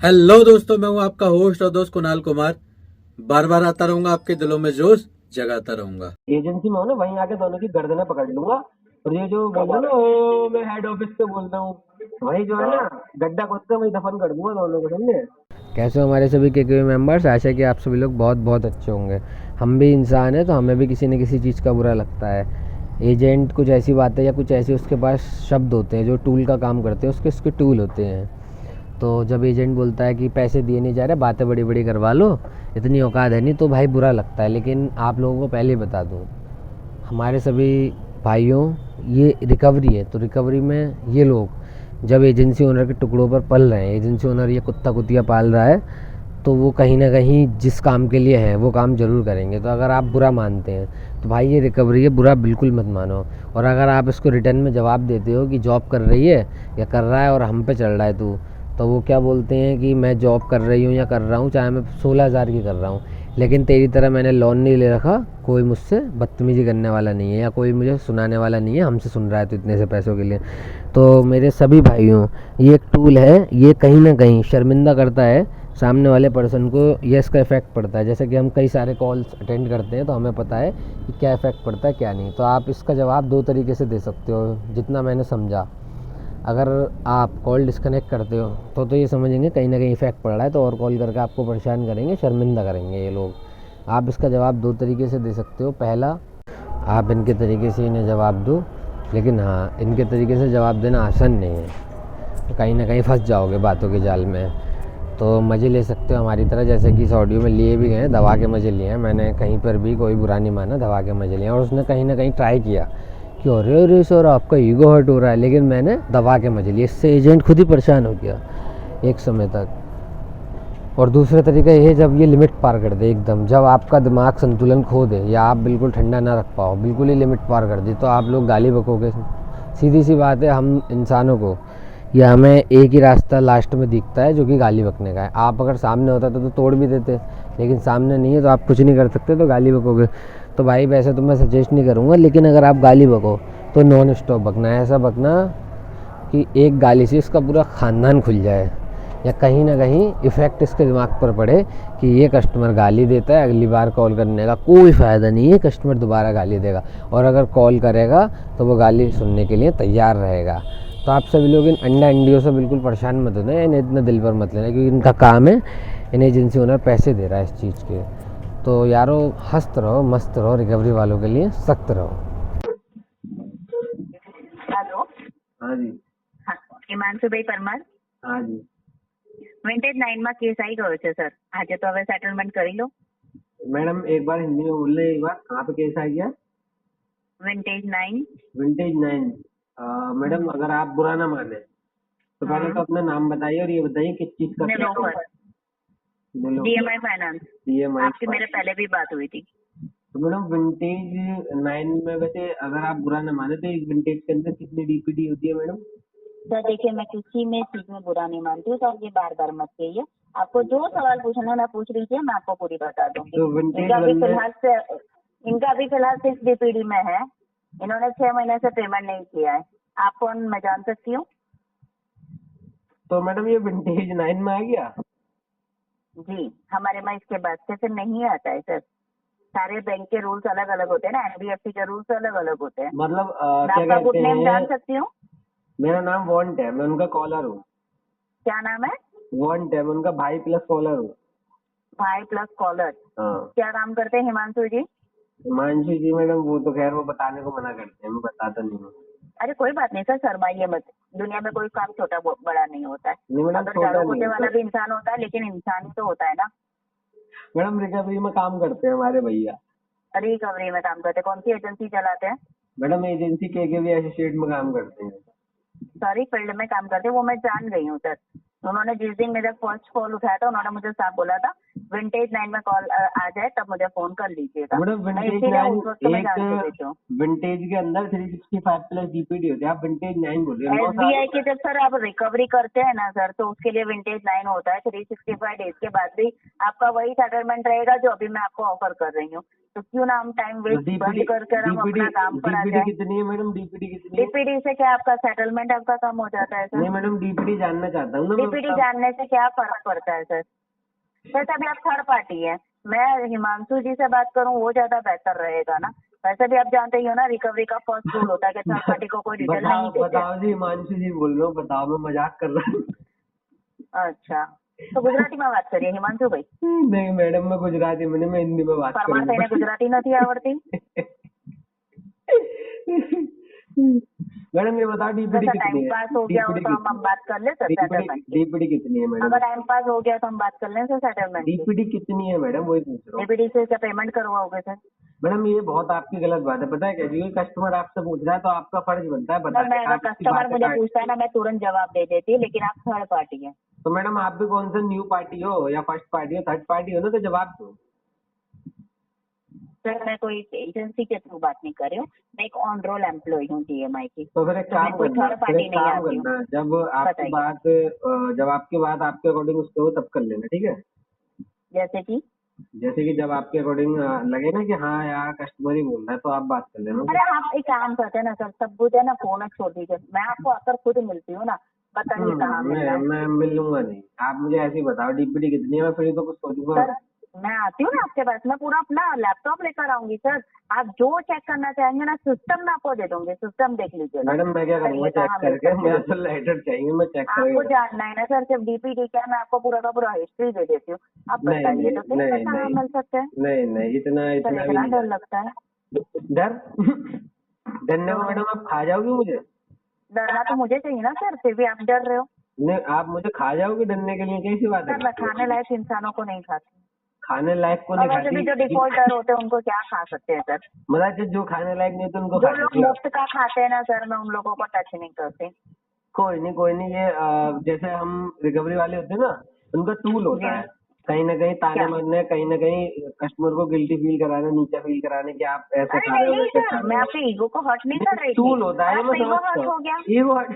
Hello दोस्तों, मैं हूं आपका होस्ट और दोस्त कुणाल कुमार। बार बार आता रहूंगा, आपके दिलों में जोश जगाता रहूंगा। एजेंसी में हो ना, वहीं आके दोनों की गर्दनें पकड़ लूंगा। और ये जो बोल रहे हो ना, ओ मैं हेड ऑफिस से बोल रहा हूँ, वही जो है ना, गड्ढा खोद के वही दफन कर दूंगा दोनों को, समझे। कैसे हो हमारे सभी के मेंबर्स। आशा है कि आप सभी लोग बहुत बहुत अच्छे होंगे। हम भी इंसान हैं तो हमें भी किसी न किसी चीज़ का बुरा लगता है। एजेंट कुछ ऐसी बातें या कुछ ऐसे उसके पास शब्द होते हैं जो टूल का काम करते हैं, उसके टूल होते हैं। तो जब एजेंट बोलता है कि पैसे दिए नहीं जा रहे, बातें बड़ी बड़ी करवा लो, इतनी औकात है नहीं, तो भाई बुरा लगता है। लेकिन आप लोगों को पहले ही बता दूँ, हमारे सभी भाइयों, ये रिकवरी है। तो रिकवरी में ये लोग जब एजेंसी ओनर के टुकड़ों पर पल रहे हैं, एजेंसी ओनर ये कुत्ता कुतिया पाल रहा है, तो वो कहीं ना कहीं जिस काम के लिए है वो काम ज़रूर करेंगे। तो अगर आप बुरा मानते हैं तो भाई ये रिकवरी है, बुरा बिल्कुल मत मानो। और अगर आप इसको रिटर्न में जवाब देते हो कि जॉब कर रही है या कर रहा है और हम पे चढ़ रहा है तू, तो वो क्या बोलते हैं कि मैं जॉब कर रही हूँ या कर रहा हूँ, चाहे मैं 16,000 की कर रहा हूँ, लेकिन तेरी तरह मैंने लोन नहीं ले रखा, कोई मुझसे बदतमीजी करने वाला नहीं है या कोई मुझे सुनाने वाला नहीं है, हमसे सुन रहा है तो इतने से पैसों के लिए। तो मेरे सभी भाइयों, ये एक टूल है, ये कहीं ना कहीं शर्मिंदा करता है सामने वाले पर्सन को। ये इसका इफ़ेक्ट पड़ता है। जैसे कि हम कई सारे कॉल्स अटेंड करते हैं तो हमें पता है कि क्या इफ़ेक्ट पड़ता है क्या नहीं। तो आप इसका जवाब दो तरीके से दे सकते हो, जितना मैंने समझा। अगर आप कॉल डिस्कनेक्ट करते हो तो ये समझेंगे कहीं ना कहीं इफ़ेक्ट पड़ रहा है, तो और कॉल करके आपको परेशान करेंगे, शर्मिंदा करेंगे ये लोग। आप इसका जवाब दो तरीके से दे सकते हो। पहला, आप इनके तरीके से इन्हें जवाब दो, लेकिन हाँ, इनके तरीके से जवाब देना आसान नहीं है, तो कहीं ना कहीं फंस जाओगे बातों के जाल में। तो मज़े ले सकते हो हमारी तरह, जैसे कि इस ऑडियो में लिए भी गए हैं, दबा के मज़े लिए हैं। मैंने कहीं पर भी कोई बुरा नहीं माना, दबा के मज़े लिए हैं। और उसने कहीं ना कहीं ट्राई किया कि अरे अरे सर आपका ईगो हर्ट हो रहा है, लेकिन मैंने दबा के मज़े लिए। इससे एजेंट खुद ही परेशान हो गया एक समय तक। और दूसरा तरीका ये है, जब ये लिमिट पार कर दे एकदम, जब आपका दिमाग संतुलन खो दे या आप बिल्कुल ठंडा ना रख पाओ, बिल्कुल ही लिमिट पार कर दी, तो आप लोग गाली बकोगे। सीधी सी बात है, हम इंसानों को या हमें एक ही रास्ता लास्ट में दिखता है जो कि गाली बकने का है। आप अगर सामने होता तो तोड़ भी देते, लेकिन सामने नहीं है तो आप कुछ नहीं कर सकते, तो गाली बकोगे। तो भाई वैसे तो मैं सजेस्ट नहीं करूँगा, लेकिन अगर आप गाली बको तो नॉन स्टॉप बकना है। ऐसा बकना कि एक गाली से इसका पूरा ख़ानदान खुल जाए, या कहीं ना कहीं इफ़ेक्ट इसके दिमाग पर पड़े कि ये कस्टमर गाली देता है, अगली बार कॉल करने का कोई फ़ायदा नहीं है, कस्टमर दोबारा गाली देगा। और अगर कॉल करेगा तो वो गाली सुनने के लिए तैयार रहेगा। तो आप सभी लोग इन अंडा अंडियों से बिल्कुल परेशान मत होना, इन्हें इतना दिल पर मत लेना, क्योंकि इनका काम है, इन्हें एजेंसी ओनर पैसे दे रहा है इस चीज़ के। तो यारो, हंसते रहो, मस्त रहो, रिकवरी वालों के लिए सख्त रहो। हेलो। हाँ जी। હા હિમાંશુભાઈ પરમાર हाँ जी। વિન્ટેજ 9 માં કેસ આવી ગયો છે સર। આજે તો હવે સેટલમેન્ટ કરી લો। मैडम एक बार हिंदी में बोल रहे, एक बार कहाँ पे केस आ गया? विंटेज 9। विंटेज 9। मैडम अगर आप बुरा ना माने तो पहले तो अपना नाम बताइए और ये बताइए किस चीज का केस निलोफर, है। DMI finance. DMI। आपकी मेरे पहले भी बात हुई थी। तो मैडम विंटेज 9 में वैसे अगर आप बुरा ना माने तो एक विंटेज के अंदर कितनी DPD होती है मैडम? सर देखिए, मैं किसी में चीज में बुरा नहीं मानती हूँ, सर ये बार बार मत कहिए। आपको जो सवाल पूछना है मैं पूछ लीजिए, मैं आपको पूरी बता दूंगी। तो विंटेज इनका भी फिलहाल 6 DPD में है। इन्होंने 6 महीने से पेमेंट नहीं किया है। आप कौन, मैं जान सकती हूँ? तो मैडम ये विंटेज 9 में आ गया? जी, हमारे में इसके बाद से फिर नहीं आता है सर। सारे बैंक के रूल्स अलग अलग होते हैं ना, एनबीएफसी के रूल्स अलग अलग होते हैं। मतलब मैं क्या आपका गुड कहते नेम जान हैं, सकती हूँ? मेरा नाम वॉन्ट है, मैं उनका कॉलर हूँ। क्या नाम है? वॉन्ट है, मैं उनका भाई प्लस कॉलर हूँ। भाई प्लस कॉलर। हाँ। क्या काम करते हैं हिमांशु जी? हिमांशु जी मैडम वो तो खैर वो बताने को मना करते हैं, मैं बताता नहीं हूँ। अरे कोई बात नहीं सर, शर्माइए मत। दुनिया में कोई काम छोटा बड़ा नहीं होता है। नहीं मैडम, अगर छोटा झाड़ू नहीं पोछे वाला है भी इंसान होता है, लेकिन इंसान ही तो होता है ना। मैडम। रिकवरी में काम करते हैं हमारे भैया। रिकवरी में काम करते हैं? कौन सी एजेंसी चलाते हैं? मैडम एजेंसी के भी एसोसिएट में काम करते हैं। सॉरी, फील्ड में काम करते हैं, वो मैं जान गई हूँ सर। उन्होंने जिस दिन मेरा फर्स्ट कॉल उठाया था, उन्होंने मुझे साफ बोला था विंटेज 9 में कॉल आ जाए तब मुझे फोन कर लीजिएगा। मैडम मैं विंटेज इसीलिए 9 उस वक्त मैं जानती देती हूँ। विंटेज के अंदर 365 प्लस डीपीडी होते हैं, आप विंटेज 9 बोल रहे हो। SBI की जब सर आप रिकवरी करते हैं ना सर, तो उसके लिए विंटेज 9 होता है। 365 डेज के बाद भी आपका वही सेटलमेंट रहेगा जो अभी मैं आपको ऑफर कर रही हूँ। तो क्यों ना हम टाइम वेस्ट बंद कर हम अपना काम पर आ डीपीडी जाए। कितनी है मैडम? डीपीडी कितनी है? डीपीडी से क्या आपका सेटलमेंट आपका कम हो जाता है नहीं सर? मैडम, डीपीडी जानना चाहता हूँ ना मैं। डीपीडी जानने से क्या फर्क पड़ता है सर? वैसे अभी आप थर्ड पार्टी है, मैं हिमांशु जी से बात करूं वो ज्यादा बेहतर रहेगा ना। वैसे भी आप जानते ही हो ना, रिकवरी का फर्स्ट रूल होता है कि थर्ड पार्टी को कोई डिटेल नहीं देते। बताओ जी, हिमांशु जी बोल रहा हूँ, बताओ, मैं मजाक कर रहा हूँ। अच्छा, तो गुजराती में बात करिए हिमांशु भाई। नहीं मैडम, मैं गुजराती में नहीं, मैं हिंदी में बात परमार करूंगा। गुजराती નથી આવડતી। मैडम ये बताओ डीपीडी जैसा कितनी टाइम है? पास हो गया हो तो हम बात कर ले सर सेटलमेंट की। डीपीडी कितनी है मैडम? अगर टाइम पास हो गया तो हम बात कर लें सर सेटलमेंट की। डीपीडी कितनी है मैडम, वही पूछ रहा हूँ। डीपीडी से क्या पेमेंट करवाओगे सर? मैडम ये बहुत आपकी गलत बात है, पता है क्या? क्योंकि कस्टमर आपसे पूछ रहा है तो आपका फर्ज बनता है सर बताने मैं का। अगर कस्टमर मुझे पूछता है ना, मैं तुरंत जवाब दे देती, लेकिन आप थर्ड पार्टी है। तो मैडम आप भी कौन सा न्यू पार्टी हो या फर्स्ट पार्टी हो, थर्ड पार्टी हो ना, तो जवाब दो। सर मैं कोई एजेंसी के थ्रू बात नहीं कर रही हूँ, मैं एक ऑन रोल एम्प्लॉय हूँ DMI की। तो फिर एक तो मैं काम कोई करना, थर्ड पार्टी नहीं आती हूँ। जब आपकी बताइए। जब आपकी बात आपके अकॉर्डिंग उसके हो तब कर लेना, ठीक है? जैसे कि जब आपके अकॉर्डिंग लगे ना कि हाँ यार कस्टमर ही बोल रहा है, तो आप बात कर लेना। अरे आप एक काम करते हैं ना सर, सब कुछ है ना फोन छोड़ दीजिए, मैं आपको आकर खुद मिलती हूँ ना, बताइए कहाँ मिलना है। मैं मिल लूंगा नहीं, आप मुझे ऐसे ही बताओ डीपीडी कितनी है, मैं फिर तो कुछ सोचूंगा। सर मैं आती हूँ ना आपके पास, मैं पूरा अपना लैपटॉप लेकर आऊंगी सर। आप जो चेक करना चाहेंगे ना, सिस्टम में आपको दे दूंगी, सिस्टम देख लीजिएगा। मैडम मैं क्या करूँगा चेक करके? मुझे तो लेटर चाहिए, मैं चेक आपको करूँगा। जानना है ना सर सिर्फ डीपीडी क्या, मैं आपको पूरा का पूरा हिस्ट्री दे देती हूँ। आप बताइए तो फिर मैं कहाँ मिल सकते हैं? नहीं इतना सर इतना भी इतना नहीं। डर लगता है? डर डरने को मैडम आप खा जाओगी मुझे? डरना तो मुझे चाहिए ना सर, फिर भी आप डर रहे हो। नहीं, आप मुझे खा जाओगे डरने के लिए? कैसी बात है? सर मैं खाने लायक इंसानों को नहीं खाती। खाने लायक को नहीं और वैसे भी जो खाती? डिफॉल्टर होते हैं उनको क्या खा सकते हैं सर? मतलब जो खाने लायक नहीं होते उनको जो खा लोग सकती हो? मुफ्त का खाते हैं ना सर, मैं उन लोगों को टच नहीं करती। कोई नहीं, ये जैसे हम रिकवरी वाले होते हैं ना, उनका टूल होता जी। है कहीं ना कहीं ताने क्या? मारने, कहीं ना कहीं कस्टमर को गिल्टी फील कराना, नीचा फील कराने कि आप ऐसे अरे खा रहे हो, नहीं वैसे खा सर, रहे मैं हो। आपके ईगो को हर्ट नहीं कर रही थी। टूल होता है, मैं आपका ईगो हर्ट समझता हो गया हूँ। ईगो हर्ट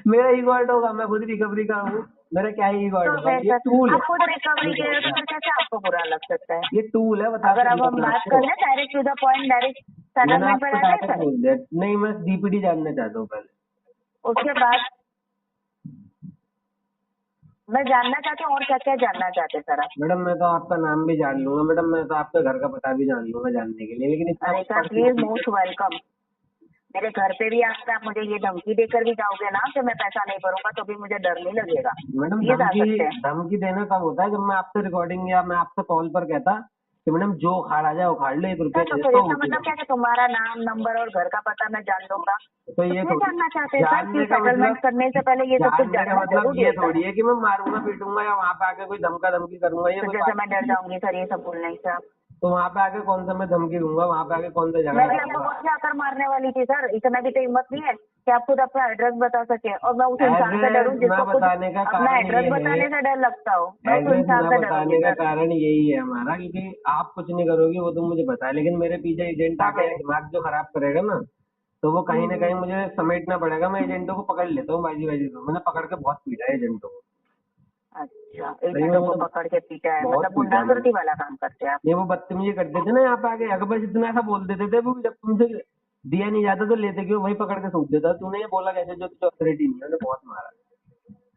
मेरा ईगो हर्ट होगा? मैं खुद रिकवरी का हूँ, मेरा क्या ईगो हर्ट तो होगा? फिर ये सर टूल आप खुद रिकवरी के हो तो फिर कैसे आपको बुरा लग सकता है? ये टूल है, बता अगर अब हम बात कर लें direct to the point, direct मैंने सेटलमेंट आपको पर आ जाए डायरेक्ट सर। बोल दिया। नहीं, मैं डीपीडी जानना चाहता हूँ पहले। उसके बाद मैं जानना चाहती हूँ और क्या क्या जानना चाहते हैं सर आप? मैडम मैं तो आपका नाम भी जान लूंगा मैडम, मैं तो आपके घर का पता भी जान लूंगा जानने के लिए, लेकिन इतना अरे कुछ sir please personal- most welcome. मेरे घर पे भी आकर आप मुझे ये धमकी देकर भी जाओगे ना कि मैं पैसा नहीं भरूंगा, तो भी मुझे डर नहीं लगेगा। मैडम प्लीज आ सकते हैं। धमकी देना तब होता है जब मैं आपसे रिकॉर्डिंग या मैं आपसे कॉल पर कहता कि मैडम जो उखाड़ आ जाए उखाड़ लो, 1 रुपया सर तो दे फिर दो, इसका मतलब क्या कि तुम्हारा नाम नंबर और घर का पता मैं जान लूंगा? तो ये क्या जानना चाहते हैं सर जानने कि का सेटलमेंट मतलब करने से पहले ये सब कुछ जानने का जानना मतलब जरूरी ये होता थोड़ी है? है कि मैं मारूंगा पीटूंगा या वहाँ पे आके कोई धमका धमकी करूंगा, ये तो कोई जैसे बात मैं डर जाऊंगी सर ये सब बोलने से आप? तो वहाँ पे आके कौन सा मैं धमकी दूंगा, वहाँ पे आके कौन सा झगड़ा मैं भी आपको करूंगा? कौन से आकर मारने वाली थी सर? इतना भी तो हिम्मत नहीं है कि आप खुद अपना एड्रेस बता सके, और मैं उस इंसान से डरूं एड्रेस जिसको ना खुद बताने का अपना कारण एड्रेस ये बताने है, से डर लगता हो, मैं उस एड्रेस इंसान ना से बताने डरूंगी का सर। कारण यही है हमारा, क्योंकि आप कुछ नहीं करोगे वो तो मुझे पता है, लेकिन मेरे पीछे एजेंट आके दिमाग जो खराब करेगा ना, तो वो कहीं ना कहीं मुझे समेटना पड़ेगा। मैं एजेंटों को पकड़ लेता हूँ बाजी को, मैंने पकड़ के बहुत पीटा है एजेंटों को। अच्छा, एजेंटों को पकड़ के पीटा है, बहुत मतलब पीटा है गुंडागर्दी वाला काम करते हैं आप? ये वो बदतमीजी करते थे ना यहाँ पे आके, अगर बस इतना सा बोल देते थे वो, जब तुमसे दिया नहीं जाता तो लेते क्यों, वही पकड़ के सूट देता। तूने ये बोला कैसे जो तुझे अथॉरिटी नहीं है? उन्होंने बहुत मारा।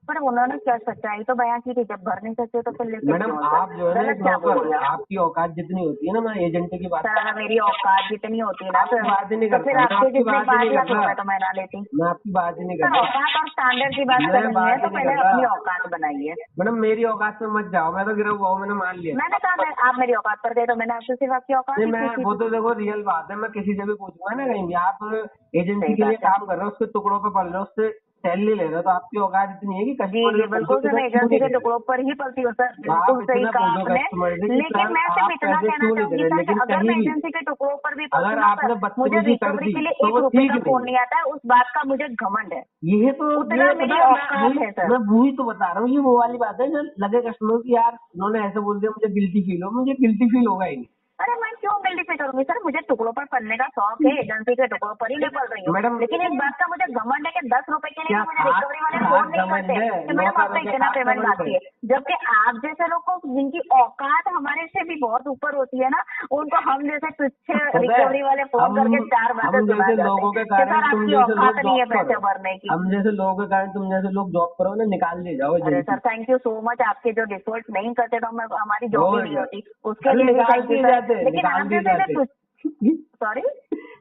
पर उन्होंने क्या सच्चाई तो बयां की थी, जब भर नहीं सकते तो फिर लेते मैडम क्यों? आप जो है ना गलत क्या बोल नौकर, दिया? आपकी औकात जितनी होती है ना, मैं एजेंट की बात सर अगर मेरी औकात जितनी होती ना आपकी सर, बात ही नहीं तो करता, फिर मैं आपके आपकी जितने बात ही 5 नहीं लाख कर रहा। रुपए तो मैं ना लेती। मैं आपकी बात ही नहीं कर सर रहा। औकात और स्टैंडर्ड की बात मैं करनी है बात तो ही नहीं पहले कर रहा। अपनी औकात बनाइए। मैडम मेरी औकात में मत जाओ, मैं तो गिरा हुआ हूँ, मैंने मान लिया। मैंने कहा आप मेरी औकात पर गए तो मैंने आपसे सिर्फ आपकी औकात नहीं ही मैं पूछी वो थी। तो देखो रियल बात है, मैं किसी से भी पूछूंगा ना कहीं भी, आप एजेंसी सही के लिए बात है। काम कर रहे हो, उसके टुकड़ों पे पल रहे हो, उससे सैलरी ले रहे हो तो आपकी औकात इतनी है कि जी कस्टमर जी बिल्कुल सर, मैं एजेंसी के टुकड़ों पर ही पलती हूँ सर, बिल्कुल सही कहा आपने। लेकिन मैं सिर्फ इतना कहना चाहूंगी सर कि अगर मैं एजेंसी के टुकड़ों पर भी पलती हूँ ना सर, मुझे रिकवरी के लिए 1 रुपए का फोन नहीं आता है, उस बात का मुझे घमंड है। ये तो उतना मेरी औकात है सर। मैं वही तो बता रहा हूँ, ये वो वाली बात है जो लगे कस्टमर की यार उन्होंने ऐसे बोल दिया मुझे गिल्टी फील हो, मुझे गिल्टी फील होगा ही नहीं। अरे मैं क्यों गिल्टी फील करूंगी सर, मुझे टुकड़ों पर पलने का शौक है, एजेंसी के टुकड़ों पर ही मैं पल रही हूँ मैडम, लेकिन इस बात का मुझे घमंड है कि 10 रुपए के लिए क्या मुझे रिकवरी वाले खास फोन नहीं घमंड करते है? कि मैडम नौकरों आपका के इतना खास पेमेंट घमंड बाकी है। जबकि आप जैसे लोग को जिनकी औकात हमारे से भी बहुत ऊपर होती है ना, उनको हम जैसे तुच्छे रिकवरी वाले फोन करके 4 बातें हम सुना जैसे लोगों के जाते हैं कि कारण सर तुम आपकी जैसे लोग औकात नहीं है जॉब पैसे करो, भरने की। हम जैसे लोगों के कारण तुम जैसे लोग जॉब करो ना, निकाल दे जाओ अरे agency. Sir thank you so much, आपके जो डिफॉल्ट नहीं करते तो हमारी जॉब ही और नहीं क्या? होती, उसके अरे लिए भी निकाल थैंक यू दिए सर। जाते, लेकिन निकाल आप दिए जैसे जाते। सॉरी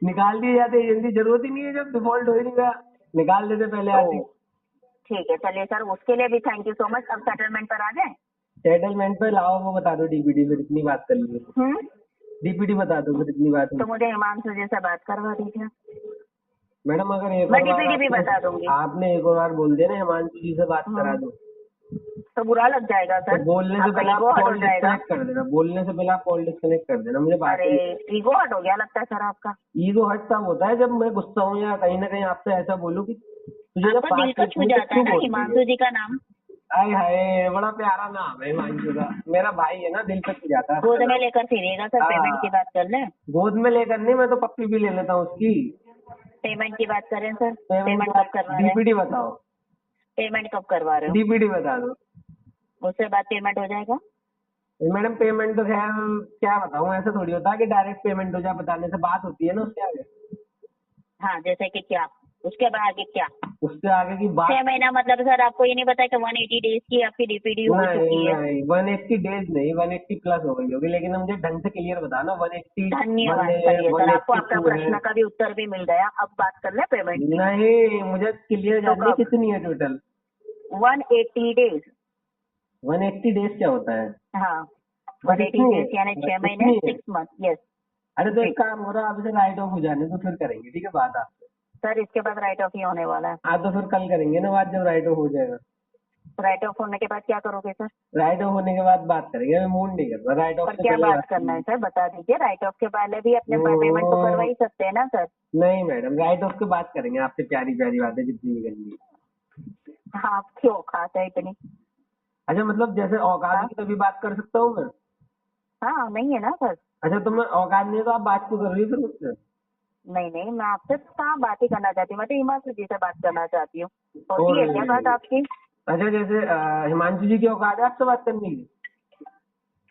निकाल दिए जाते एजेंसी, जरूरत ही नहीं है, जब डिफॉल्ट हो ही नहीं गया निकाल देते पहले आती। ठीक है चलिए सर, उसके लिए भी थैंक यू सो मच। अब सेटलमेंट पर आ जाए। सेटलमेंट पे लाओ, वो बता दो डीपीडी, फिर इतनी बात कर ली, डीपीडी बता दो फिर इतनी बात तो हुई। मुझे हिमांशु जी से बात करवा दीजिए। मैडम अगर एक मैं और बार डीपीडी भी बता दूंगी। आपने एक और बार बोल दिया ना हिमांशु जी से बात करा दो, तो बुरा लग जाएगा तो सर, बोलने से आपका पहले आप ईगो हट हो कॉल जाएगा। डिस्कनेक्ट कर देना, बोलने से पहले आप कॉल डिस्कनेक्ट कर देना, मुझे बात अरे नहीं। ईगो हट हो गया लगता है सर आपका। ईगो हट तब होता है जब मैं गुस्सा हूँ या कहीं ना कहीं आपसे ऐसा बोलूँ कि तुझे जब आपका बात दिल को करनी छू है तो जाता है क्यों ना बोलती हिमांशु है? जी का नाम। आय हाय, बड़ा प्यारा नाम है हिमांशु का, मेरा भाई है ना, दिल पे छू जाता है। गोद में लेकर फिरेगा सर, पेमेंट की बात कर लें। गोद में लेकर नहीं, मैं तो पप्पी भी ले लेता हूँ उसकी। पेमेंट की बात करें सर, पेमेंट कब करवा रहे हैं? डीपीडी बताओ, पेमेंट कब करवा रहे हो? डीपीडी बता दो। उसके बाद पेमेंट हो जाएगा। मैडम पेमेंट तो खैर क्या बताऊँ, ऐसा थोड़ी होता है कि डायरेक्ट पेमेंट हो जाए, बताने से बात होती है ना उसके आगे। हाँ जैसे कि क्या, उसके बाद आगे क्या? उसके आगे की बात 6 महीना मतलब सर आपको ये नहीं पता कि 180 डेज की आपकी डीपीडी हो चुकी है? नहीं 180 डेज नहीं, 180 प्लस हो गई होगी, लेकिन मुझे ढंग से क्लियर बता ना 180। धन्यवाद चलिए सर, आपको आपका प्रश्न का भी उत्तर भी मिल गया। अब बात कर ले पेमेंट की। नहीं, मुझे क्लियर तो जाननी कब? कितनी है टोटल। 180 डेज। 180 डेज क्या होता है? हाँ तो 180 कितनी है? डेज यानी 6 कितनी महीने है? 6 मंथ। यस अरे तो एक काम हो रहा है, आप इसे राइट ऑफ हो जाने तो फिर करेंगे, ठीक है बात आपसे। सर, इसके बाद राइट ऑफ ही होने वाला है। आप तो फिर कल करेंगे ना बात, जब राइट ऑफ हो जाएगा। राइट ऑफ होने के बाद क्या करोगे सर? राइट ऑफ होने के बाद बात करेंगे, मैं मूड नहीं कर रहा राइट ऑफ पर से क्या पहले बात करना है सर, बता दीजिए। राइट ऑफ के पहले भी अपने पेमेंट तो करवा ही सकते हैं ना सर। नहीं मैडम, राइट ऑफ के बात करेंगे आपसे, प्यारी प्यारी बातें जितनी भी करनी है। हाँ क्यों औकात है इतनी? अच्छा मतलब जैसे औकात की तभी बात कर सकता हूँ मैं? हाँ नहीं है ना सर। अच्छा तो मैं औकात नहीं है तो आप बात क्यों कर रही है फिर मुझसे? नहीं मैं आपसे कहाँ बात ही करना चाहती हूँ, मैं तो हिमांशु जी से बात करना चाहती हूँ। होती है क्या बात आपकी? अच्छा जैसे हिमांशु जी की औकात है आपसे बात करने की?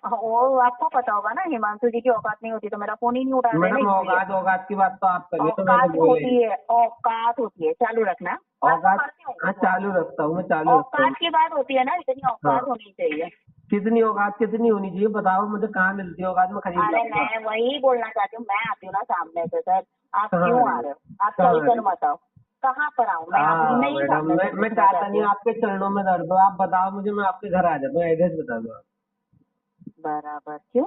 वो आपको पता होगा ना, हिमांशु जी की औकात नहीं होती तो मेरा फोन ही नहीं उठा रहे मैडम ना। औकात की बात तो आप करिए, तो मैं औकात तो बोल होती है, औकात होती है, चालू रखना। औकात। हाँ चालू रखता हूँ, मैं चालू रखता हूँ। औकात की बात होती है ना, इतनी औकात होनी चाहिए। कितनी औकात कितनी होनी चाहिए बताओ मुझे, कहाँ मिलती है औकात में खरीद अरे लाऊंगा। मैं वही बोलना चाहती हूँ, मैं आती हूँ ना सामने से सर, आप कहाँ क्यों आ आ रहे रहे हो? हो? आप कहाँ आ सही रहे कर हो? बताओ कहाँ पर आऊँ मैं? आप नहीं मैडम सामने से मैं पूछना चाहता चाहती नहीं हूँ। आपके चरणों में दर्द हो, आप बताओ मुझे, मैं आपके घर आ जाता हूँ, एड्रेस बता दो आप। बराबर क्यों?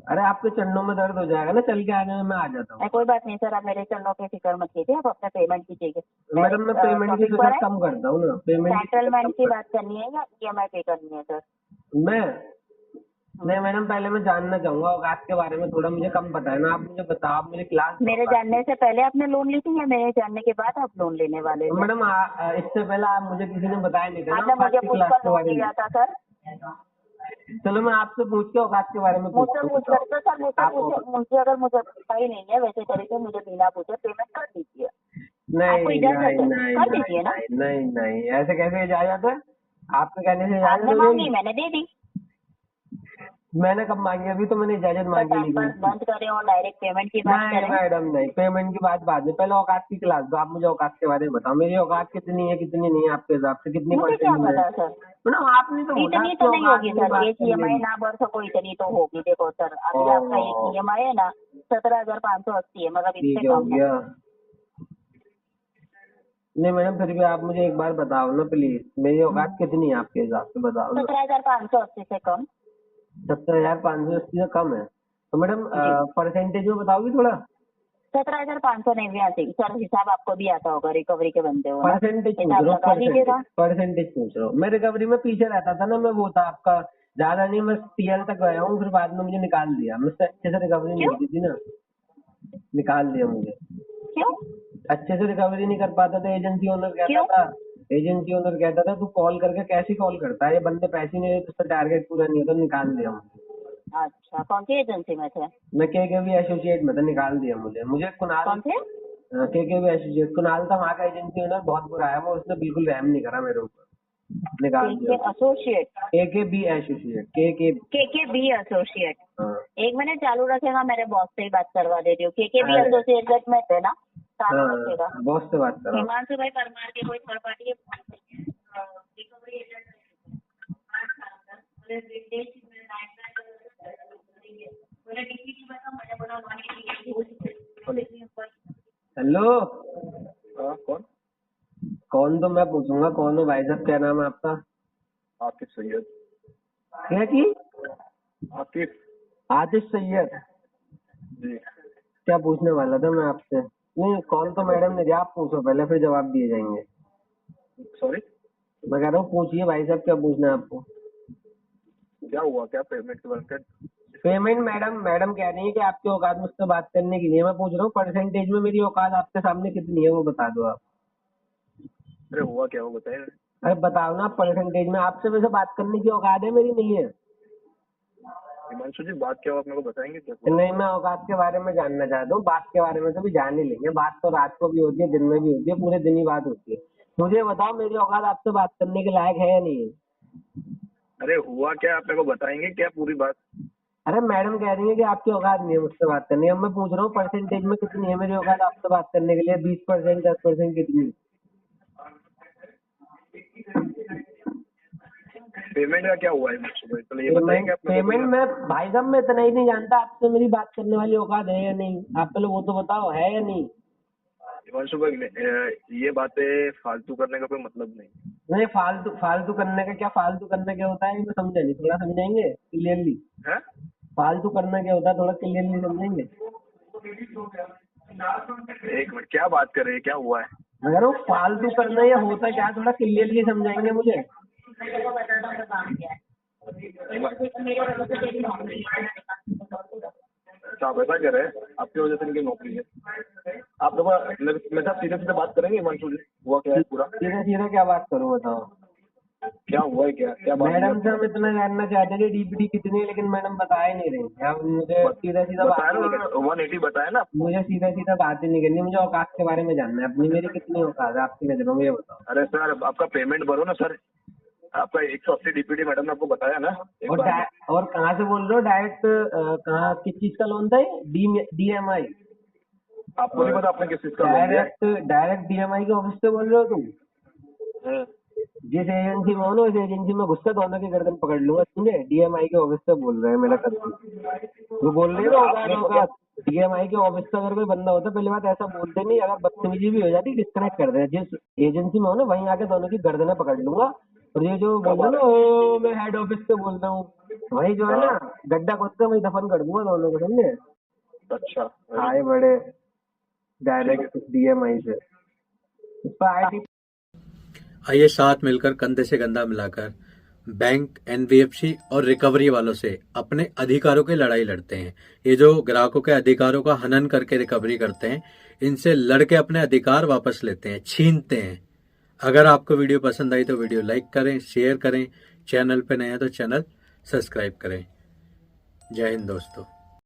अरे आपके चरणों में दर्द हो जाएगा ना, चल के आने में मैं आ जाता हूँ। कोई बात नहीं सर, आप मेरे चरणों की फिक्र मत कीजिए, आप अपने पेमेंट की चाहिए। मैडम मैं पेमेंट की तो सर कम करता हूँ ना, पेमेंट सेटलमेंट की बात करनी है या EMI पे करनी है सर? मैं नहीं मैडम, पहले मैं जानना चाहूंगा औकात के बारे में, थोड़ा मुझे कम पता है ना, आप मुझे बताओ, आप मुझे क्लास। मेरे जानने से पहले आपने लोन ली थी या मेरे जानने के बाद आप लोन लेने वाले थे? मैडम इससे पहले आप मुझे किसी ने बताया नहीं था आपने ना मुझे क्लास पूछकर के लोन बारे में। लिया था सर? चलो मैं आपसे पूछ के औकात के बारे में मुझसे पूछ कर तो सर, मुझे अगर मुझे पता ही नहीं है वैसे तरीके, मुझे बिना पूछे पेमेंट कर दीजिए। आपको नहीं इजाजत है? नहीं कर दीजिए ना। नहीं ऐसे कैसे इजाजत है? आपके कहने से इजाजत आपने हो मांगी, जाएगी? मैंने दे दी। मैंने कब मांगी? अभी तो मैंने इजाजत मांगी टाइम नहीं। पास बंद करें और डायरेक्ट पेमेंट की बात नहीं करें। मैडम नहीं, पेमेंट की बात बाद में, पहले औकात की क्लास दो। आप मुझे औकात के बारे में बताओ, मेरी औकात कितनी है कितनी नहीं है आपके हिसाब से, कितनी मुझे क्या परसेंट पता है? सर, मैडम आपने तो बोला इतनी आपकी तो नहीं औकात होगी की सर, बात एक कर EMI लेंगे। ना भर सको इतनी तो होगी। देखो सर, अभी आपका एक EMI है ना 17,580 है, मतलब ठीक इससे है, हो कम है। गया। नहीं मैडम फिर भी आप मुझे एक बार बताओ ना प्लीज, मेरी औकात कितनी है आपके हिसाब से, बताओ ना। 17,580 से कम। 17,580 से कम है तो मैडम परसेंटेज में बताओगी थोड़ा? 17,589 सर, हिसाब आपको भी आता होगा, रिकवरी के बनते हो ना? परसेंटेज पूछ हिसाब रहा लगा दीजिएगा। हूँ, परसेंटेज पूछ रहा हूँ। मैं रिकवरी में पीछे रहता था ना, मैं वो था आपका ज्यादा नहीं, मैं टीएल तक गया हूँ, फिर बाद में मुझे निकाल दिया, मुझसे अच्छे से रिकवरी नहीं क्यों? होती थी ना, निकाल दिया मुझे। क्यों? अच्छे से रिकवरी नहीं कर पाता था, एजेंसी ओनर कहता क्यों? था, एजेंसी ओनर कहता था तू कॉल करके कैसे कॉल करता है, ये बंदे पैसे नहीं देते, उसका टारगेट पूरा नहीं होता, निकाल दिया मुझे। अच्छा, कौन सी एजेंसी में थे? मैं केकेवी एसोसिएट में था, निकाल दिया मुझे कुणाल, कौन थे? केकेवी एसोसिएट कुणाल था वहाँ का एजेंसी ओनर, बहुत बुरा है वो, उसने बिल्कुल रहम नहीं करा मेरे ऊपर, निकाल के दिया। एसोसिएट, केकेबी एसोसिएट, के बी एसोसिएट। हाँ 1 मिनट चालू रखेगा, मेरे बॉस से ही बात करवा देती हूँ। के बी अरे। एसोसिएट में थे ना? चालू रखेगा। हाँ, बॉस से बात करो। हिमांशु भाई परमार के कोई third party recovery agent hello, हाँ कौन? कौन तो मैं पूछूंगा कौन हो भाई साहब, क्या नाम है आपका? आतिफ सैयद। क्या की? आतिफ आतिश सैयद। जी। क्या पूछने वाला था मैं आपसे? नहीं, कॉल तो मैडम ने दिया, आप पूछो पहले, फिर जवाब दिए जाएंगे। सॉरी, मैं कह रहा हूँ पूछिए भाई साहब, क्या पूछना है आपको? क्या हुआ? क्या पेमेंट के बारे में? पेमेंट मैडम कह रही है कि आपकी औकात मुझसे बात करने की नहीं है, मैं पूछ रहा हूँ परसेंटेज में मेरी औकात आपके सामने कितनी है, वो बता दो आप। अरे हुआ क्या, वो बताइए। अरे बताओ ना, परसेंटेज में आपसे वैसे बात करने की औकात है मेरी, नहीं है? हिमांशु जी बात क्या हुआ, आप मेरे को बताएंगे क्या? नहीं, मैं औकात के बारे में जानना चाहता हूँ, बात के बारे में तो भी जान ही लेंगे, बात तो रात को भी होती है, दिन में भी होती है, पूरे दिन ही बात होती है। मुझे बताओ मेरी औकात आपसे बात करने के लायक है या नहीं है? अरे हुआ क्या, आप मेरे को बताएंगे क्या पूरी बात? अरे मैडम कह रही है कि आपकी औकात नहीं है मुझसे बात करनी, अब मैं पूछ रहा हूँ परसेंटेज में कितनी है मेरी औकात आपसे बात करने के लिए, 20%, 10%, कितनी? पेमेंट का क्या हुआ है हिमांशु भाई, चलो ये बताएंगे आप मेरे को पेमेंट में भाई साहब मैं इतना ही नहीं जानता आपसे मेरी बात करने वाली औकात है या नहीं, आप पहले वो तो बताओ, है या नहीं? हिमांशु भाई ये बातें फालतू करने का कोई मतलब नहीं। नहीं, फालतू करने का क्या, फालतू करना क्या होता है, मैं समझा नहीं, थोड़ा समझाएंगे क्लियरली? है फालतू करना क्या होता है, थोड़ा क्लियरली समझेंगे? एक मिनट, क्या बात कर रहे हैं, क्या हुआ है? अगर वो फालतू करना या होता क्या, थोड़ा क्लियरली समझाएंगे मुझे? अच्छा आप ऐसा कह रहे हैं, आपकी वजह से इनकी नौकरी है। आप लोग मेरे साथ सीधे सीधे बात करेंगे हिमांशु जी, हुआ क्या है पूरा? सीधा सीधा क्या बात करूँ बताओ? क्या हुआ है, क्या बात मैडम से हम इतना जानना चाहते थे डीपीटी कितनी है, लेकिन मैडम बता ही नहीं रही। अब मुझे सीधा सीधा बात बताया नहीं ना, करनी, 180 बताया ना। मुझे सीधा सीधा बात ही नहीं करनी, मुझे औकात के बारे में जानना है अपनी, मेरी कितनी औकात है आपकी नजरों में, ये बताओ। अरे सर आपका पेमेंट भरो ना सर, आपका 180 डीपीडी मैडम ने आपको बताया ना एक और बार। और कहाँ से बोल रहे हो? डायरेक्ट कहाँ, किस चीज का लोन था ये? डीएमआई? आपको नहीं पता आपने किस चीज का लोन लिया? डायरेक्ट डीएमआई के ऑफिस से बोल रहे हो तुम? हाँ। जिस एजेंसी में हो ना उस एजेंसी में घुसकर दोनों की गर्दन पकड़ लूंगा, समझे? डीएमआई के ऑफिस से बोल रहे हैं मेरा कस्टमर, वो बोल रहे हो डीएमआई के ऑफिस से अगर कोई बंदा होता, पहली बात ऐसा बोलते नहीं, अगर बदतमीजी भी हो जाती डिस्कनेक्ट कर दे, जिस एजेंसी में हो ना वहीं आके दोनों की गर्दनें पकड़ लूंगा। और ये जो बोल रहे हो ना मैं हेड ऑफिस से बोल रहा हूँ, वही जो है ना गड्ढा खोद कर वही दफन कर दूंगा दोनों को, समझे? अच्छा आए बड़े डायरेक्ट डीएमआई से, इस पर आईटी। आइए साथ मिलकर कंधे से कंधा मिलाकर बैंक, एनबीएफसी और रिकवरी वालों से अपने अधिकारों की लड़ाई लड़ते हैं। ये जो ग्राहकों के अधिकारों का हनन करके रिकवरी करते हैं, इनसे लड़के अपने अधिकार वापस लेते हैं, छीनते हैं। अगर आपको वीडियो पसंद आई तो वीडियो लाइक करें, शेयर करें, चैनल पे नए हैं तो चैनल सब्सक्राइब करें। जय हिंद दोस्तों।